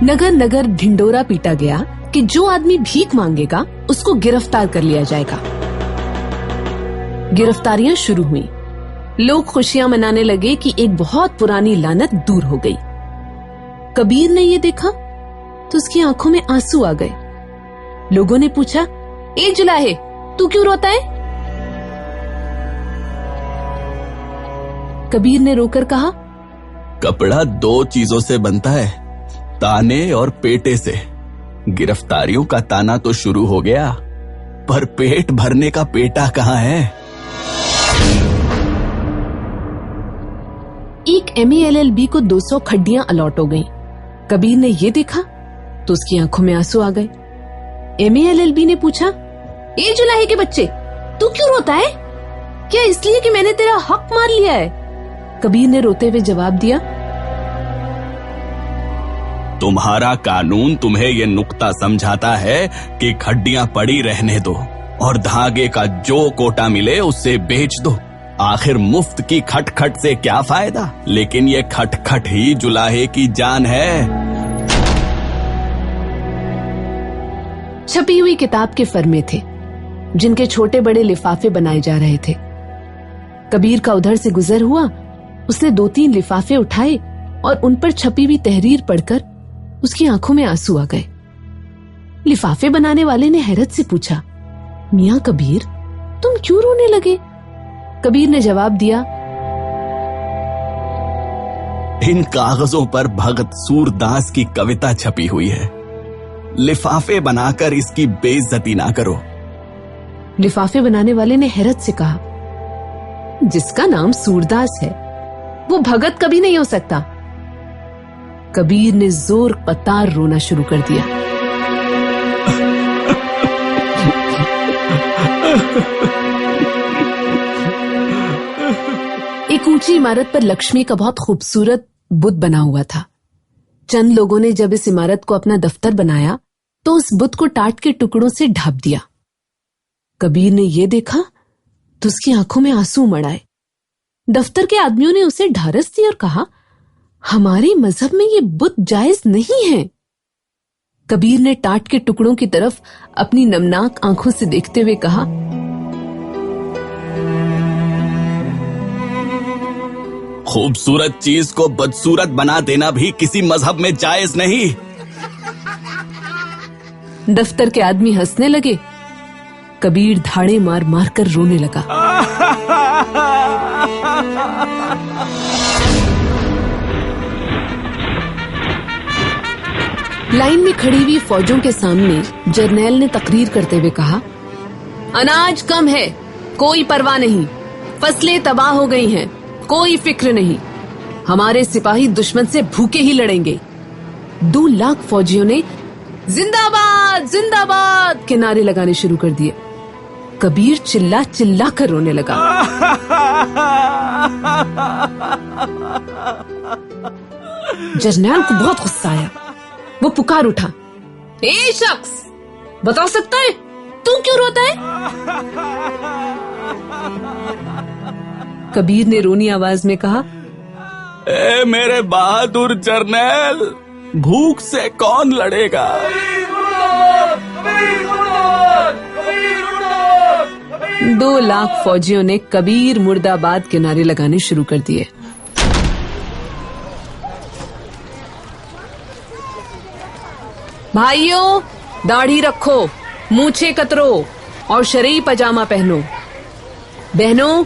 नगर नगर ढिंडोरा पीटा गया कि जो आदमी भीख मांगेगा उसको गिरफ्तार कर लिया जाएगा। गिरफ्तारियां शुरू हुई। लोग खुशियां मनाने लगे कि एक बहुत पुरानी लानत दूर हो गई। कबीर ने ये देखा तो उसकी आंखों में आंसू आ गए। लोगों ने पूछा, ए जुलाहे, तू क्यों रोता है? कबीर ने रोकर कहा, कपड़ा 2 चीजों से बनता है, ताने और पेटे से। गिरफ्तारियों का ताना तो शुरू हो गया, पर पेट भरने का पेटा कहाँ है? एक MELLB को 200 खड्डियां अलॉट हो गईं। कबीर ने ये देखा तो उसकी आंखों में आंसू आ गए। MELLB ने पूछा, ए जुलाहे के बच्चे, तू क्यों रोता है? क्या इसलिए कि मैंने तेरा हक मार लिया है? कबीर ने रोते हुए जवाब दिया, तुम्हारा कानून तुम्हें ये नुक्ता समझाता है कि खड्डियां पड़ी रहने दो और धागे का जो कोटा मिले उससे बेच दो। आखिर मुफ्त की खटखट से क्या फायदा? लेकिन ये खटखट ही जुलाहे की जान है। छपी हुई किताब के फरमे थे जिनके छोटे बड़े लिफाफे बनाए जा रहे थे। कबीर का उधर से गुजर हुआ। उसने 2-3 लिफाफे उठाए और उन पर छपी हुई तहरीर पढ़कर उसकी आंखों में आंसू आ गए। लिफाफे बनाने वाले ने हैरत से पूछा, मियां कबीर, तुम क्यों रोने लगे? कबीर ने जवाब दिया, इन कागजों पर भगत सूरदास की कविता छपी हुई है। लिफाफे बनाकर इसकी बेइज्जती ना करो। लिफाफे बनाने वाले ने हैरत से कहा, जिसका नाम सूरदास है वो भगत कभी नहीं हो सकता। कबीर ने जोर पतार रोना शुरू कर दिया। एक ऊंची इमारत पर लक्ष्मी का बहुत खूबसूरत बुत बना हुआ था। चंद लोगों ने जब इस इमारत को अपना दफ्तर बनाया तो उस बुत को टाट के टुकड़ों से ढाप दिया। कबीर ने यह देखा तो उसकी आंखों में आंसू उमड़ आए। दफ्तर के आदमियों ने उसे ढारस दी और कहा, हमारे मजहब में ये बुत जायज नहीं है। कबीर ने टाट के टुकड़ों की तरफ अपनी नमनाक आंखों से देखते हुए कहा, खूबसूरत चीज को बदसूरत बना देना भी किसी मजहब में जायज नहीं। दफ्तर के आदमी हंसने लगे। कबीर धाड़े मार मार कर रोने लगा। लाइन में खड़ी हुई फौजों के सामने जर्नैल ने तकरीर करते हुए कहा, अनाज कम है, कोई परवाह नहीं। फसलें तबाह हो गई हैं, कोई फिक्र नहीं। हमारे सिपाही दुश्मन से भूखे ही लड़ेंगे। 2 लाख फौजियों ने जिंदाबाद जिंदाबाद के नारे लगाने शुरू कर दिए। कबीर चिल्ला चिल्ला कर रोने लगा। जर्नैल को बहुत गुस्सा आया। वो पुकार उठा, ए शख्स, बता सकता है तू क्यों रोता है? कबीर ने रोनी आवाज में कहा, ए मेरे बहादुर जर्नैल, भूख से कौन लड़ेगा? 2 लाख फौजियों ने कबीर मुर्दाबाद के नारे लगाने शुरू कर दिए। भाइयों, दाढ़ी रखो, मूछें कतरो और शरई पजामा पहनो। बहनों,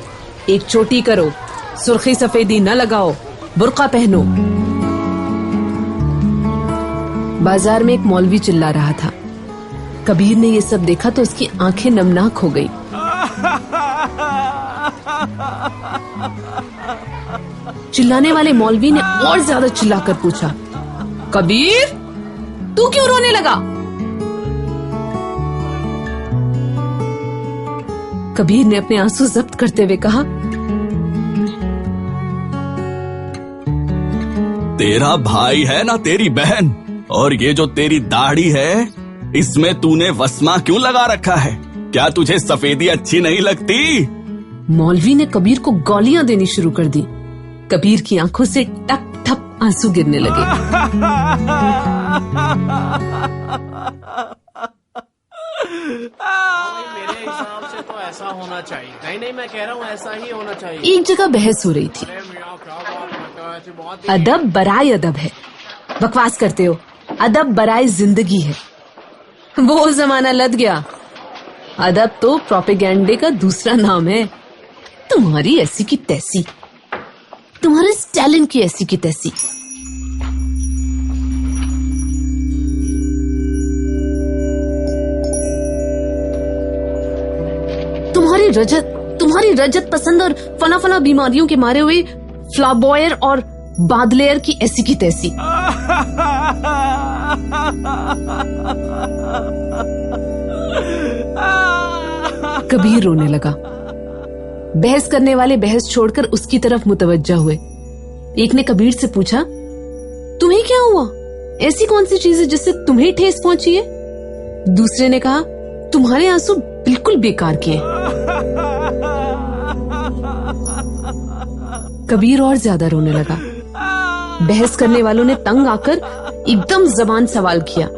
एक चोटी करो, सुर्खी सफेदी न लगाओ, बुर्का पहनो। बाजार में एक मौलवी चिल्ला रहा था। कबीर ने ये सब देखा तो उसकी आंखें नमनाक हो गई। चिल्लाने वाले मौलवी ने और ज्यादा चिल्लाकर पूछा, कबीर, तू क्यों रोने लगा? कबीर ने अपने आंसू जब्त करते हुए कहा, तेरा भाई है ना तेरी बहन, और ये जो तेरी दाढ़ी है इसमें तूने वस्मा क्यों लगा रखा है? क्या तुझे सफेदी अच्छी नहीं लगती? मौलवी ने कबीर को गालियां देनी शुरू कर दी। कबीर की आंखों से टप टप आंसू गिरने लगे। मेरे हिसाब से तो ऐसा होना चाहिए। नहीं, मैं कह रहा हूँ ऐसा ही होना चाहिए। एक जगह बहस हो रही थी। अदब बराए अदब है, बकवास करते हो। अदब बराए जिंदगी है। वो जमाना लद गया। अदब तो प्रोपेगेंडे का दूसरा नाम है। तुम्हारी ऐसी की तैसी, तुम्हारे स्टैलिन की ऐसी की तैसी। तुम्हारी रजत पसंद और फना फना बीमारियों के मारे हुए फ्लाबॉयर और बादलेयर की ऐसी की तैसी। कबीर रोने लगा। बहस करने वाले बहस छोड़कर उसकी तरफ मुतवज्जा हुए। एक ने कबीर से पूछा, तुम्हें क्या हुआ? ऐसी कौन सी चीज है जिससे तुम्हें ठेस पहुंची है? दूसरे ने कहा, तुम्हारे आंसू बिल्कुल बेकार के हैं। कबीर और ज्यादा रोने लगा। बहस करने वालों ने तंग आकर एकदम जबान सवाल किया,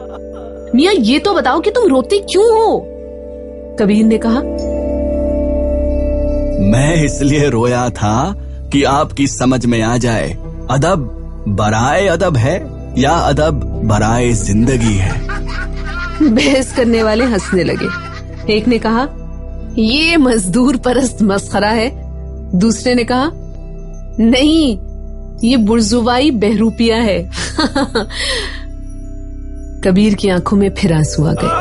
मियां ये तो बताओ कि तुम रोते क्यों हो? कबीर ने कहा, मैं इसलिए रोया था कि आपकी समझ में आ जाए अदब बराए अदब है या अदब बराए जिंदगी है। बहस करने वाले हंसने लगे। एक ने कहा, ये मजदूर परस्त मस्खरा है। दूसरे ने कहा, नहीं, ये बुर्जुवाई बहरूपिया है। कबीर की आंखों में फिर आंसू आ गए।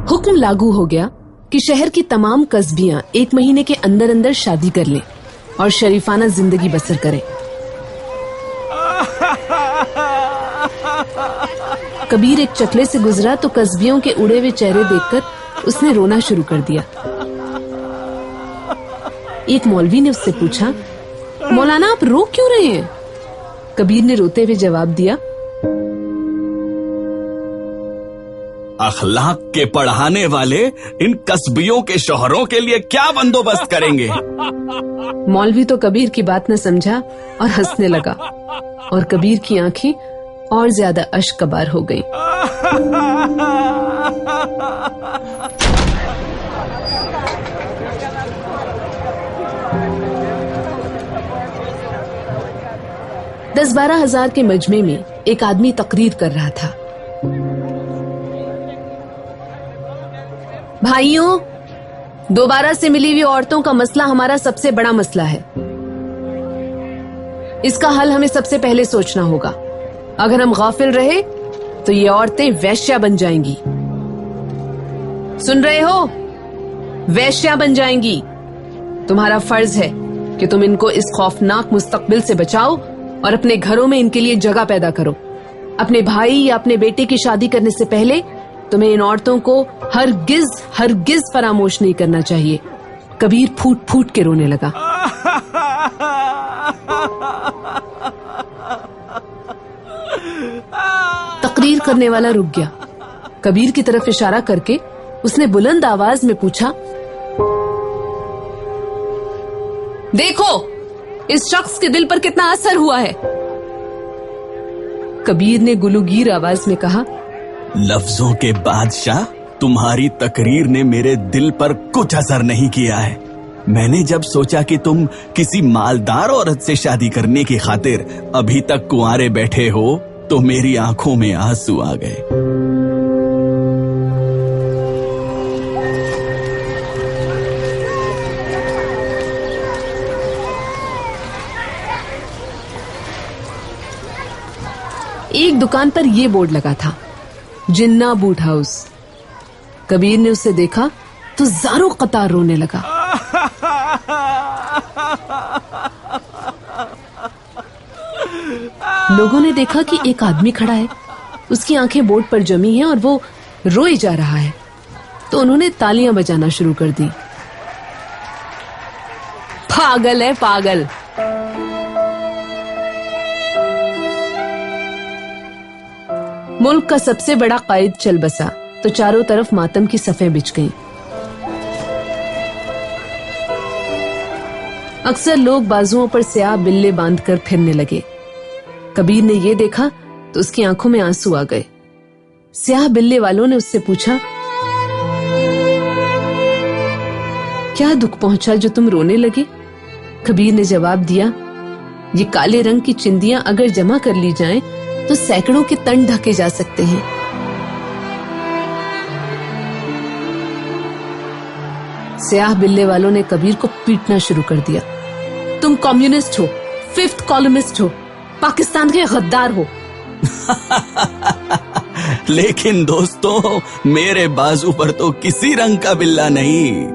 हुक्म लागू हो गया कि शहर की तमाम कस्बियां 1 महीने के अंदर अंदर शादी कर लें और शरीफाना जिंदगी बसर करें। कबीर एक चकले से गुजरा तो कस्बियों के उड़े हुए चेहरे देखकर उसने रोना शुरू कर दिया। एक मौलवी ने उससे पूछा, मौलाना आप रो क्यों रहे हैं? कबीर ने रोते हुए जवाब दिया, अखलाक के पढ़ाने वाले इन कस्बियों के शोहरों के लिए क्या बंदोबस्त करेंगे? मौलवी तो कबीर की बात न समझा और हंसने लगा और कबीर की आंखें और ज्यादा अश्कबार हो गई। दस 12 हजार के मजमे में एक आदमी तकरीर कर रहा था, भाइयों, दोबारा से मिली हुई औरतों का मसला हमारा सबसे बड़ा मसला है। इसका हल हमें सबसे पहले सोचना होगा। अगर हम गाफिल रहे तो ये औरतें वैश्या बन जाएंगी। सुन रहे हो? वैश्या बन जाएंगी। तुम्हारा फर्ज है कि तुम इनको इस खौफनाक मुस्तकबिल से बचाओ और अपने घरों में इनके लिए जगह पैदा करो। अपने भाई या अपने बेटे की शादी करने से पहले तुम्हें इन औरतों को हरगिज फरामोश नहीं करना चाहिए। कबीर फूट फूट के रोने लगा। तकरीर करने वाला रुक गया। कबीर की तरफ इशारा करके उसने बुलंद आवाज में पूछा, देखो इस शख्स के दिल पर कितना असर हुआ है। कबीर ने गुलूगीर आवाज में कहा, लफ्जों के बादशाह, तुम्हारी तकरीर ने मेरे दिल पर कुछ असर नहीं किया है। मैंने जब सोचा कि तुम किसी मालदार औरत से शादी करने की खातिर अभी तक कुंवारे बैठे हो तो मेरी आंखों में आंसू आ गए। एक दुकान पर यह बोर्ड लगा था, जिन्ना बूट हाउस। कबीर ने उसे देखा तो ज़ारो कतार रोने लगा। लोगों ने देखा कि एक आदमी खड़ा है, उसकी आंखें बोर्ड पर जमी हैं और वो रोए जा रहा है, तो उन्होंने तालियां बजाना शुरू कर दी। पागल है पागल। मुल्क का सबसे बड़ा कायद चल बसा तो चारों तरफ मातम की सफ़ें बिछ गईं। अक्सर लोग बाजुओं पर स्याह बिल्ले बांधकर फिरने लगे। कबीर ने ये देखा तो उसकी आंखों में आंसू आ गए। स्याह बिल्ले वालों ने उससे पूछा, क्या दुख पहुंचा जो तुम रोने लगे? कबीर ने जवाब दिया, ये काले रंग की चिंदियां अगर जमा कर ली जाएं तो सैकड़ों के तन ढके जा सकते हैं। स्याह बिल्ले वालों ने कबीर को पीटना शुरू कर दिया। तुम कम्युनिस्ट हो, फिफ्थ कॉलमिस्ट हो, पाकिस्तान के गद्दार हो। लेकिन दोस्तों, मेरे बाजू पर तो किसी रंग का बिल्ला नहीं।